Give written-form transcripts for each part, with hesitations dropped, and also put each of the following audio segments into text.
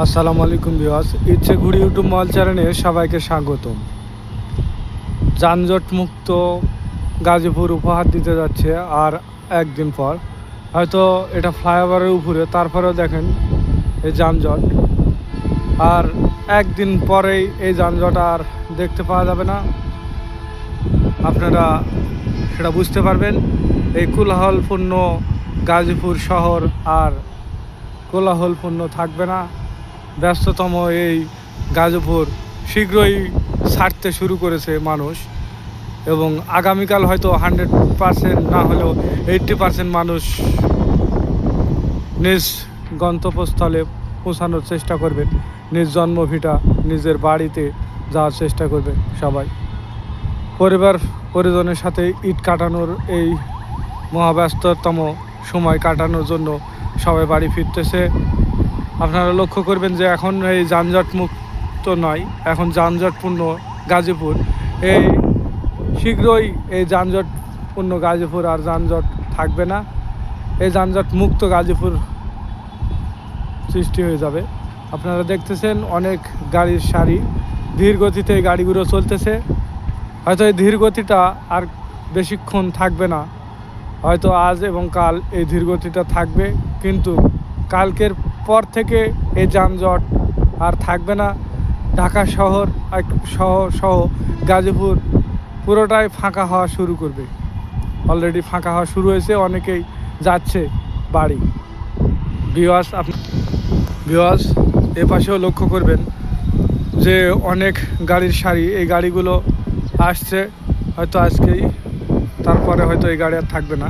আসসালামু আলাইকুম ভিউয়ার্স, ইচ্ছে ঘুরি ইউটিউব মল চ্যানেলে সবাইকে স্বাগতম। যানজট মুক্ত গাজীপুর উপহার দিতে যাচ্ছে আর একদিন পর। হয়তো এটা ফ্লাইওভারের উপরে, তারপরেও দেখেন এই যানজট। আর একদিন পরেই এই যানজট আর দেখতে পাওয়া যাবে না। আপনারা সেটা বুঝতে পারবেন। এই কোলাহলপূর্ণ গাজীপুর শহর আর কোলাহলপূর্ণ থাকবে না। ব্যস্ততম এই গাজীপুর শীঘ্রই ছাড়তে শুরু করেছে মানুষ, এবং আগামীকাল হয়তো 100% না হলেও 80% মানুষ নিজ গন্তব্যস্থলে পৌঁছানোর চেষ্টা করবেন। নিজ জন্মভিটা নিজের বাড়িতে যাওয়ার চেষ্টা করবে সবাই। পরিবার পরিজনের সাথে ঈদ কাটানোর এই মহাব্যস্ততম সময় কাটানোর জন্য সবাই বাড়ি ফিরতেছে। আপনারা লক্ষ্য করবেন যে এখন এই যানজট মুক্ত নয়, এখন যানজটপূর্ণ গাজীপুর। এই শীঘ্রই এই যানজটপূর্ণ গাজীপুর আর যানজট থাকবে না। এই যানজট মুক্ত গাজীপুর সৃষ্টি হয়ে যাবে। আপনারা দেখতেছেন অনেক গাড়ির সারি, ধীর গতিতে এই গাড়িগুলো চলতেছে। হয়তো এই ধীর গতিটা আর বেশিক্ষণ থাকবে না, হয়তো আজ এবং কাল এই ধীর গতিটা থাকবে, কিন্তু কালকের পর থেকে এই যানজট আর থাকবে না। ঢাকা শহর সহ গাজীপুর পুরোটাই ফাঁকা হওয়া শুরু করবে। অলরেডি ফাঁকা হওয়া শুরু হয়েছে, অনেকেই যাচ্ছে বাড়ি। ভিউয়ার্স এ পাশেও লক্ষ্য করবেন যে অনেক গাড়ির সারি, এই গাড়িগুলো আসছে হয়তো আজকেই, তারপরে হয়তো এই গাড়ি আর থাকবে না।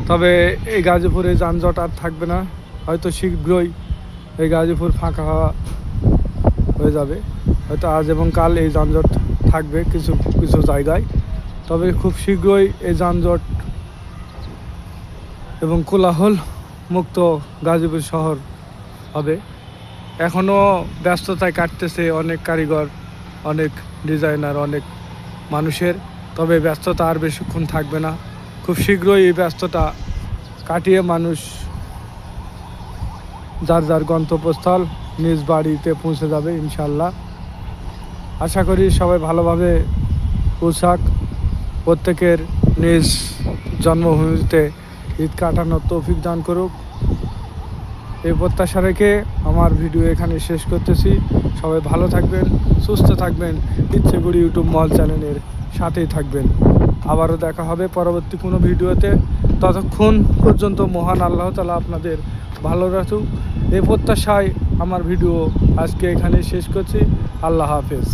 তবে এই গাজীপুরে যানজট আর থাকবে না, হয়তো শীঘ্রই এই গাজীপুর ফাঁকা হয়ে যাবে। হয়তো আজ এবং কাল এই যানজট থাকবে কিছু কিছু জায়গায়, তবে খুব শীঘ্রই এই যানজট এবং কোলাহল মুক্ত গাজীপুর শহর হবে। এখনও ব্যস্ততায় কাটতেছে অনেক কারিগর, অনেক ডিজাইনার, অনেক মানুষের। তবে ব্যস্ততা আর বেশিক্ষণ থাকবে না। খুব শীঘ্রই এই ব্যস্ততা কাটিয়ে মানুষ যার যার গন্তব্যস্থল নিজ বাড়িতে পৌঁছে যাবে ইনশাল্লাহ। আশা করি সবাই ভালোভাবে পোশাক, প্রত্যেকের নিজ জন্মভূমিতে ঈদ কাটানোর তৌফিক দান করুক, এই প্রত্যাশা রেখে আমার ভিডিও এখানে শেষ করতেছি। সবাই ভালো থাকবেন, সুস্থ থাকবেন, ইচ্ছে করি ইউটিউব মল চ্যানেলের সাথেই থাকবেন। আবারও দেখা হবে পরবর্তী কোনো ভিডিওতে। ততক্ষণ পর্যন্ত মহান আল্লাহ তাআলা আপনাদের ভালো রাখুক, এই প্রত্যাশায় আমার ভিডিও আজকে এখানে শেষ করছি। আল্লাহ হাফেজ।